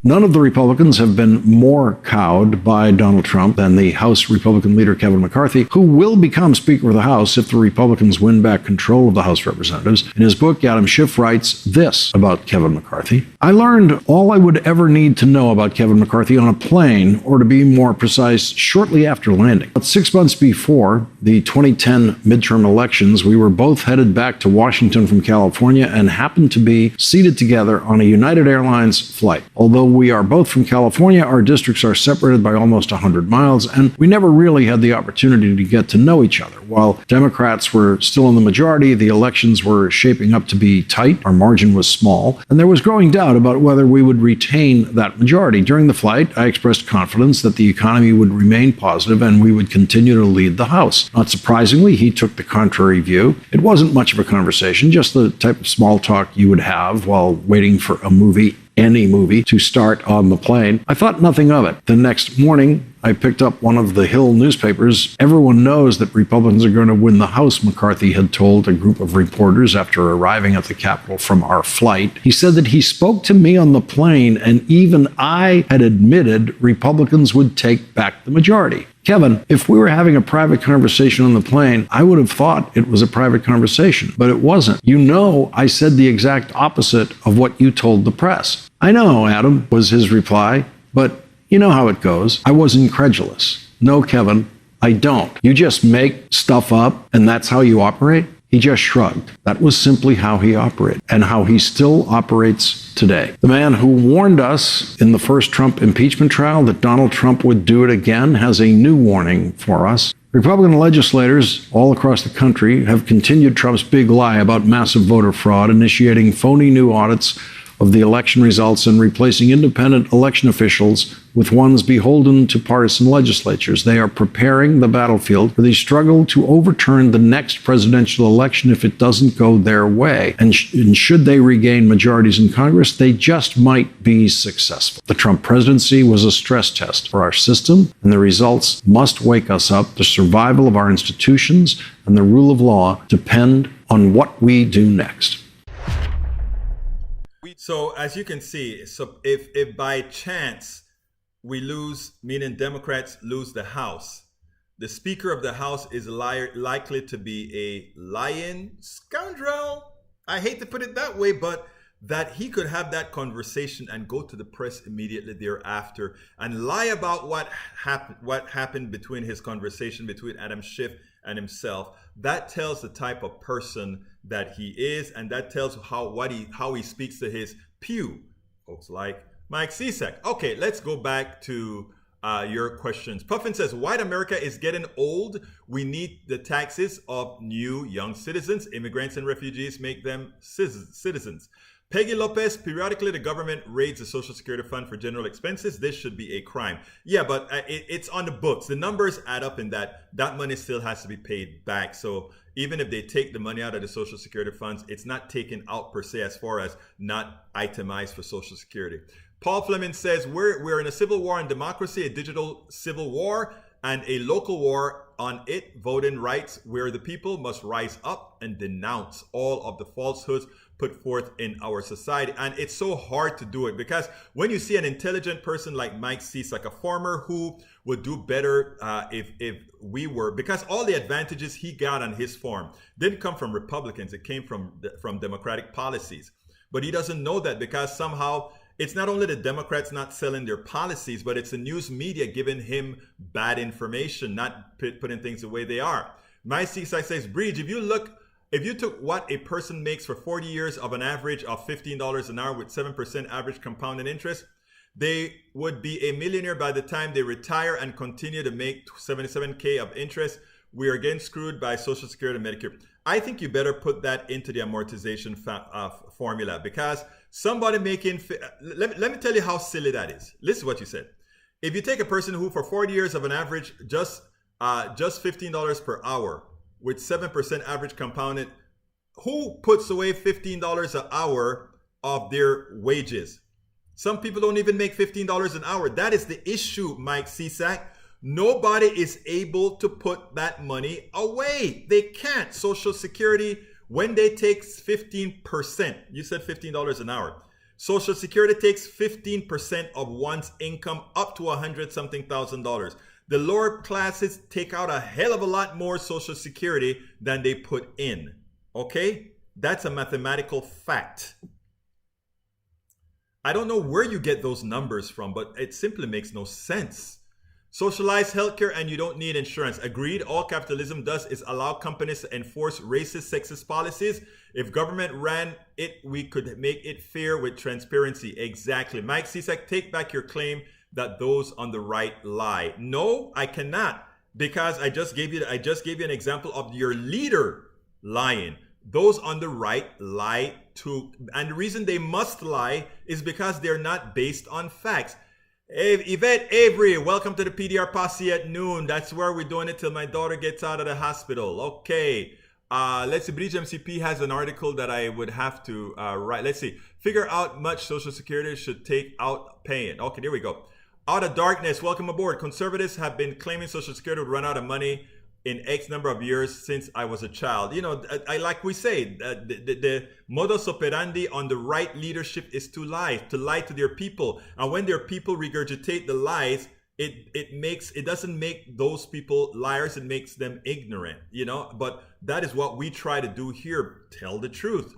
None of the Republicans have been more cowed by Donald Trump than the House Republican leader Kevin McCarthy, who will become Speaker of the House if the Republicans win back control of the House of Representatives. In his book, Adam Schiff writes this about Kevin McCarthy. I learned all I would ever need to know about Kevin McCarthy on a plane, or to be more precise, shortly after landing. About 6 months before the 2010 midterm elections, we were both headed back to Washington from California and happened to be seated together on a United Airlines flight. Although we are both from California, our districts are separated by almost 100 miles, and we never really had the opportunity to get to know each other. While Democrats were still in the majority, the elections were shaping up to be tight, our margin was small, and there was growing doubt about whether we would retain that majority. During the flight, I expressed confidence that the economy would remain positive and we would continue to lead the House. Not surprisingly, he took the contrary view. It wasn't much of a conversation, just the type of small talk you would have while waiting for a movie, any movie, to start on the plane. I thought nothing of it. The next morning, I picked up one of the Hill newspapers. Everyone knows that Republicans are going to win the House, McCarthy had told a group of reporters after arriving at the Capitol from our flight. He said that he spoke to me on the plane, and even I had admitted Republicans would take back the majority. Kevin, if we were having a private conversation on the plane, I would have thought it was a private conversation, but it wasn't. You know, I said the exact opposite of what you told the press. I know, Adam, was his reply, but you know how it goes. I was incredulous. No, Kevin, I don't. You just make stuff up and that's how you operate? He just shrugged. That was simply how he operated and how he still operates today. The man who warned us in the first Trump impeachment trial that Donald Trump would do it again has a new warning for us. Republican legislators all across the country have continued Trump's big lie about massive voter fraud, initiating phony new audits of the election results and replacing independent election officials with ones beholden to partisan legislatures. They are preparing the battlefield for the struggle to overturn the next presidential election if it doesn't go their way. And should they regain majorities in Congress, they just might be successful. The Trump presidency was a stress test for our system, and the results must wake us up. The survival of our institutions and the rule of law depend on what we do next. So as you can see, so if by chance we lose, meaning Democrats lose the House, the Speaker of the House is likely to be a lying scoundrel. I hate to put it that way, but that he could have that conversation and go to the press immediately thereafter and lie about what happened between his conversation between Adam Schiff and himself. That tells the type of person that he is, and that tells how he speaks to his pew, folks like Mike Cisak. Okay, let's go back to your questions. Puffin says, white America is getting old. We need the taxes of new young citizens. Immigrants and refugees make them citizens. Peggy Lopez, periodically the government raids the Social Security Fund for general expenses. This should be a crime. Yeah, but it's on the books. The numbers add up in that money still has to be paid back. So even if they take the money out of the Social Security funds, it's not taken out per se as far as not itemized for Social Security. Paul Fleming says, we're in a civil war on democracy, a digital civil war, and a local war on voting rights, where the people must rise up and denounce all of the falsehoods put forth in our society. And it's so hard to do it because when you see an intelligent person like Mike Cisak, a farmer who would do better if we were, because all the advantages he got on his farm didn't come from Republicans, it came from Democratic policies. But he doesn't know that because somehow it's not only the Democrats not selling their policies, but it's the news media giving him bad information, not putting things the way they are. Mike Cisak says, Breach, if you took what a person makes for 40 years of an average of $15 an hour with 7% average compounded interest, they would be a millionaire by the time they retire and continue to make $77K of interest. We are getting screwed by Social Security and Medicare. I think you better put that into the amortization formula because somebody making, let me tell you how silly that is. Listen to what you said. If you take a person who for 40 years of an average, just $15 per hour, with 7% average compounded, who puts away $15 an hour of their wages? Some people don't even make $15 an hour. That is the issue, Mike Cisak. Nobody is able to put that money away. They can't. Social Security, when they take 15%, you said $15 an hour. Social Security takes 15% of one's income up to $100-something thousand. The lower classes take out a hell of a lot more Social Security than they put in. Okay? That's a mathematical fact. I don't know where you get those numbers from, but it simply makes no sense. Socialized healthcare and you don't need insurance. Agreed. All capitalism does is allow companies to enforce racist, sexist policies. If government ran it, we could make it fair with transparency. Exactly. Mike Cisak, take back your claim that those on the right lie. No, I cannot, because I just gave you an example of your leader lying. Those on the right lie too, and the reason they must lie is because they're not based on facts. Yvette Avery, welcome to the PDR Posse at noon. That's where we're doing it till my daughter gets out of the hospital. Okay. Let's see. Bridge MCP has an article that I would have to write. Let's see. Figure out much Social Security should take out paying. Okay, there we go. Out of darkness, welcome aboard. Conservatives have been claiming Social Security would run out of money in X number of years since I was a child. You know, I like we say, the modus operandi on the right leadership is to lie to their people. And when their people regurgitate the lies, it doesn't make those people liars, it makes them ignorant, you know. But that is what we try to do here, tell the truth.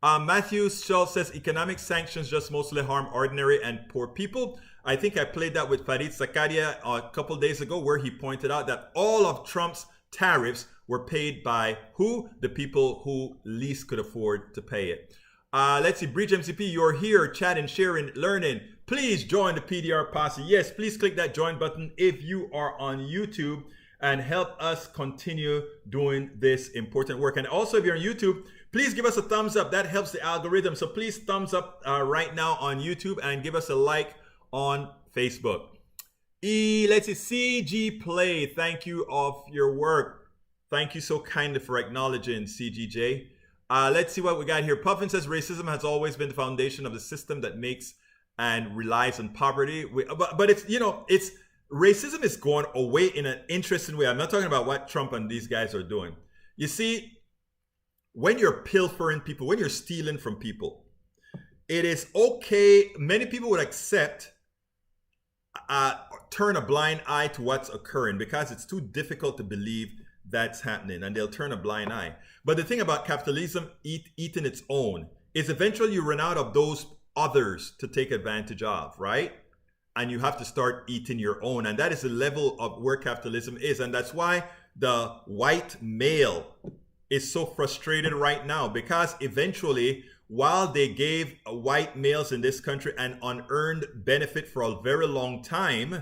Matthew Schultz says economic sanctions just mostly harm ordinary and poor people. I think I played that with Farid Zakaria a couple days ago, where he pointed out that all of Trump's tariffs were paid by who? The people who least could afford to pay it. Let's see, Breach MCP, you're here chatting, sharing, learning. Please join the PDR Posse. Yes, please click that join button if you are on YouTube and help us continue doing this important work. And also, if you're on YouTube, please give us a thumbs up. That helps the algorithm. So please thumbs up right now on YouTube and give us a like on Facebook. Let's see, CG Play. Thank you of your work. Thank you so kindly for acknowledging CGJ. Let's see what we got here. Puffin says racism has always been the foundation of the system that makes and relies on poverty. But it's, you know, it's racism is going away in an interesting way. I'm not talking about what Trump and these guys are doing. You see, when you're pilfering people, when you're stealing from people, it is okay. Many people would accept, turn a blind eye to what's occurring because it's too difficult to believe that's happening, and they'll turn a blind eye. But the thing about capitalism eating its own is eventually you run out of those others to take advantage of, right? And you have to start eating your own. And that is the level of where capitalism is. And that's why the white male is so frustrated right now, because eventually, while they gave white males in this country an unearned benefit for a very long time,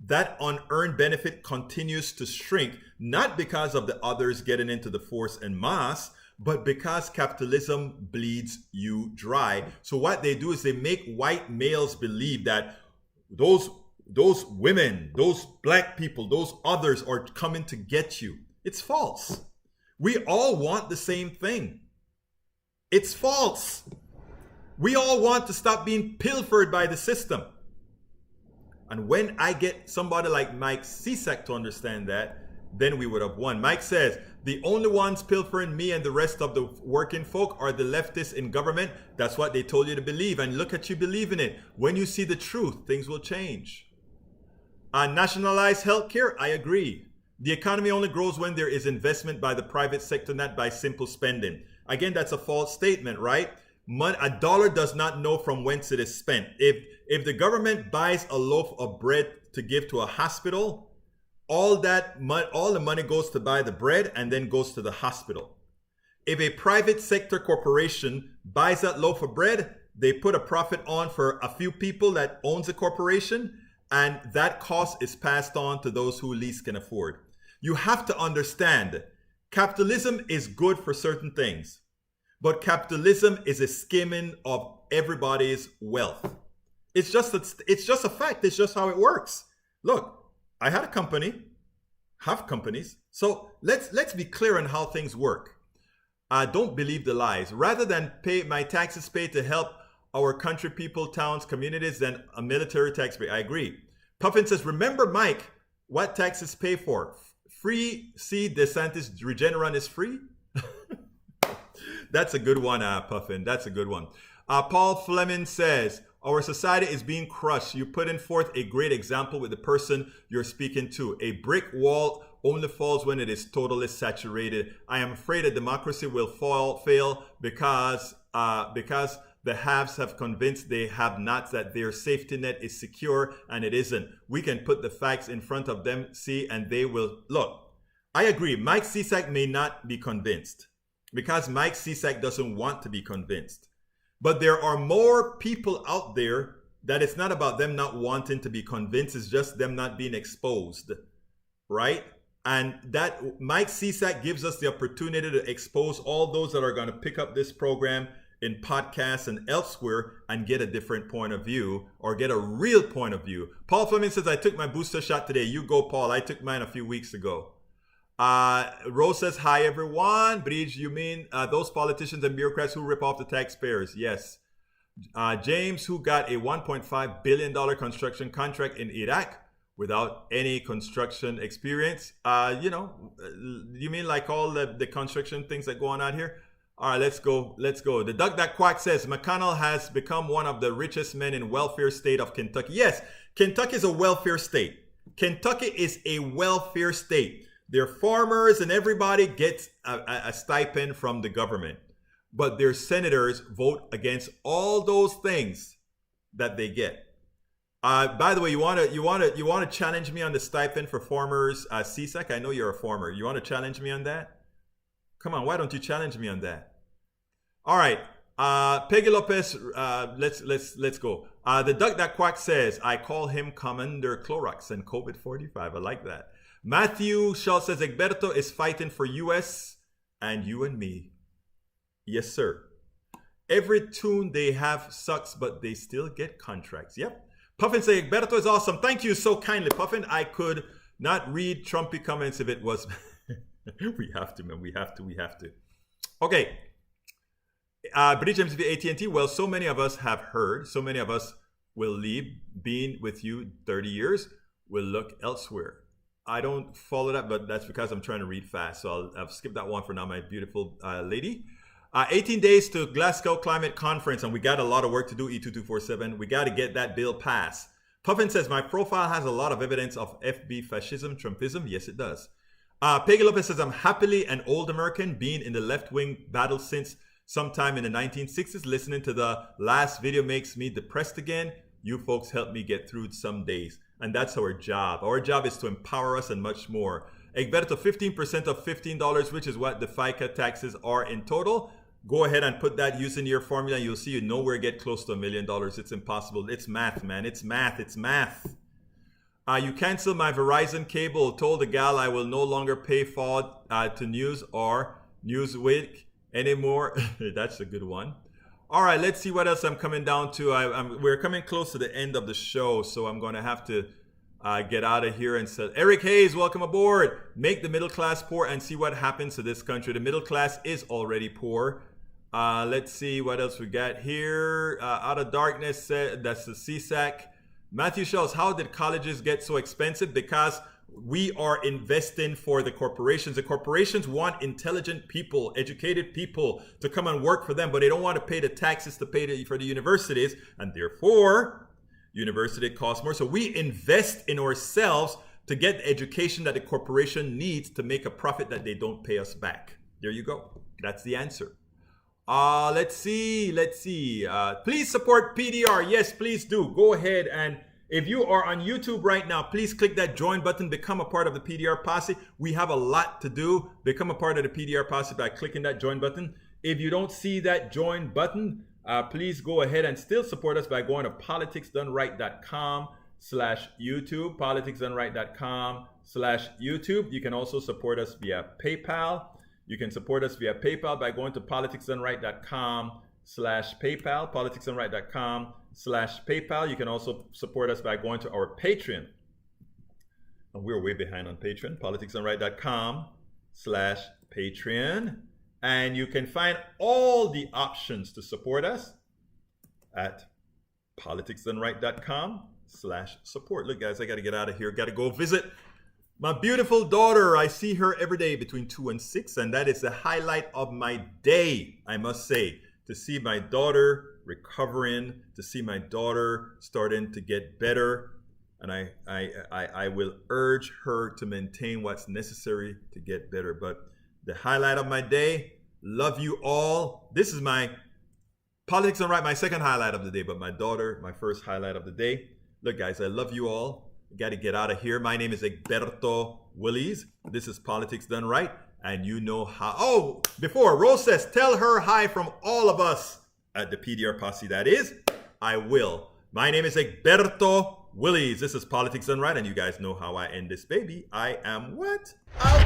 that unearned benefit continues to shrink, not because of the others getting into the force en masse, but because capitalism bleeds you dry. So what they do is they make white males believe that those women, those black people, those others are coming to get you. It's false. We all want the same thing. It's false. We all want to stop being pilfered by the system. And when I get somebody like Mike Cisak to understand that, then we would have won. Mike says, the only ones pilfering me and the rest of the working folk are the leftists in government. That's what they told you to believe. And look at you believing it. When you see the truth, things will change. Nationalized healthcare, I agree. The economy only grows when there is investment by the private sector, not by simple spending. Again, that's a false statement, right? A dollar does not know from whence it is spent. If the government buys a loaf of bread to give to a hospital, all the money goes to buy the bread and then goes to the hospital. If a private sector corporation buys that loaf of bread, they put a profit on for a few people that owns the corporation, and that cost is passed on to those who least can afford. You have to understand, capitalism is good for certain things, but capitalism is a skimming of everybody's wealth. It's just a fact. It's just how it works. Look, I had a company, have companies. So let's be clear on how things work. Don't believe the lies. Rather than pay my taxes paid to help our country, people, towns, communities, than a military tax pay. I agree. Puffin says, remember, Mike, what taxes pay for? Free seed DeSantis Regeneron is free? That's a good one, Puffin. That's a good one. Paul Fleming says, our society is being crushed. You put in forth a great example with the person you're speaking to. A brick wall only falls when it is totally saturated. I am afraid that democracy will fail because the haves have convinced the have-nots that their safety net is secure, and it isn't. We can put the facts in front of them, see, and they will. Look, I agree. Mike Cisak may not be convinced because Mike Cisak doesn't want to be convinced. But there are more people out there that it's not about them not wanting to be convinced. It's just them not being exposed, right? And that Mike Cisak gives us the opportunity to expose all those that are going to pick up this program in podcasts and elsewhere and get a different point of view or get a real point of view. Paul Fleming says, I took my booster shot today. You go, Paul. I took mine a few weeks ago. Rose says, hi, everyone. Bridge, you mean those politicians and bureaucrats who rip off the taxpayers? Yes. James, who got a $1.5 billion construction contract in Iraq without any construction experience. You mean like all the construction things that go on out here? All right, let's go. The Duck That Quack says, McConnell has become one of the richest men in welfare state of Kentucky. Yes, Kentucky is a welfare state. Kentucky is a welfare state. Their farmers and everybody gets a stipend from the government, but their senators vote against all those things that they get. By the way, you want to challenge me on the stipend for farmers, CSAC? I know you're a farmer. You want to challenge me on that? Come on, why don't you challenge me on that? All right, Peggy Lopez, let's go. The Duck That Quack says, I call him Commander Clorox and COVID-45. I like that. Matthew Schultz says, Egberto is fighting for US and you and me. Yes, sir. Every tune they have sucks, but they still get contracts. Yep. Puffin says, Egberto is awesome. Thank you so kindly, Puffin. I could not read Trumpy comments if it was... We have to, man. We have to. Okay. British MCV AT&T. Well, so many of us have heard. So many of us will leave. Being with you 30 years, will look elsewhere. I don't follow that, but that's because I'm trying to read fast. So I'll skip that one for now, my beautiful lady. 18 days to Glasgow Climate Conference, and we got a lot of work to do, E2247. We got to get that bill passed. Puffin says, my profile has a lot of evidence of FB fascism, Trumpism. Yes, it does. Peggy Lopez says, I'm happily an old American, being in the left-wing battle since sometime in the 1960s. Listening to the last video makes me depressed again. You folks help me get through some days. And that's our job. Our job is to empower us and much more. Egberto, 15% of $15, which is what the FICA taxes are in total. Go ahead and put that using your formula, and you'll see you nowhere get close to $1 million. It's impossible. It's math, man. It's math. It's math. You cancel my Verizon cable. Told the gal I will no longer pay for to News or Newsweek anymore. That's a good one. All right, let's see what else I'm coming down to. We're coming close to the end of the show, so I'm going to have to get out of here and say, Eric Hayes, welcome aboard. Make the middle class poor and see what happens to this country. The middle class is already poor. Let's see what else we got here. Out of Darkness, that's the CSAC. Matthew Shells, how did colleges get so expensive? Because we are investing for the corporations. The corporations want intelligent people, educated people to come and work for them, but they don't want to pay the taxes to pay for the universities, and therefore, university costs more. So we invest in ourselves to get the education that the corporation needs to make a profit that they don't pay us back. There you go. That's the answer. Let's see. Please support PDR. Yes, please do. Go ahead, and if you are on YouTube right now, please click that join button. Become a part of the PDR posse. We have a lot to do. Become a part of the PDR posse by clicking that join button. If you don't see that join button, please go ahead and still support us by going to politicsdoneright.com/YouTube. politicsdoneright.com/YouTube. You can also support us via PayPal. You can support us via PayPal by going to politicsdoneright.com/PayPal, politicsdoneright.com/PayPal. You can also support us by going to our Patreon. And we're way behind on Patreon, politicsdoneright.com/Patreon. And you can find all the options to support us at politicsdoneright.com/support. Look, guys, I got to get out of here. Got to go visit my beautiful daughter. I see her every day between 2 and 6, and that is the highlight of my day, I must say, to see my daughter recovering, to see my daughter starting to get better. And I will urge her to maintain what's necessary to get better. But the highlight of my day, love you all. This is my Politics Done Right, my second highlight of the day, but my daughter, my first highlight of the day. Look, guys, I love you all. Got to get out of here. My name is Egberto Willies. This is Politics Done Right, and you know how. Oh, before Rose says, tell her hi from all of us at the PDR Posse. That is, I will. My name is Egberto Willies. This is Politics Done Right, and you guys know how I end this baby. I am what? Out.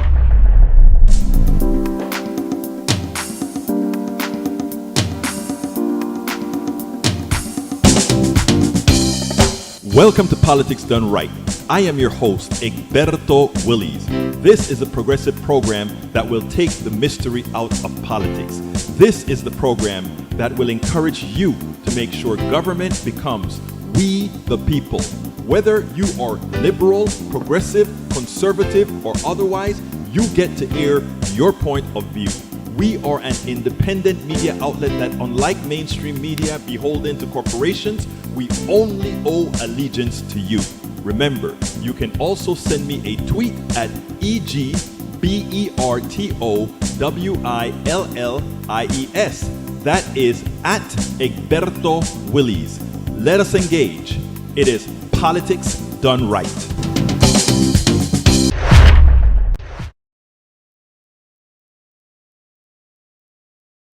Welcome to Politics Done Right. I am your host, Egberto Willies. This is a progressive program that will take the mystery out of politics. This is the program that will encourage you to make sure government becomes we the people. Whether you are liberal, progressive, conservative, or otherwise, you get to air your point of view. We are an independent media outlet that, unlike mainstream media beholden to corporations, we only owe allegiance to you. Remember, you can also send me a tweet at EGBERTOWILLIES. That is at Egberto Willies. Let us engage. It is Politics Done Right.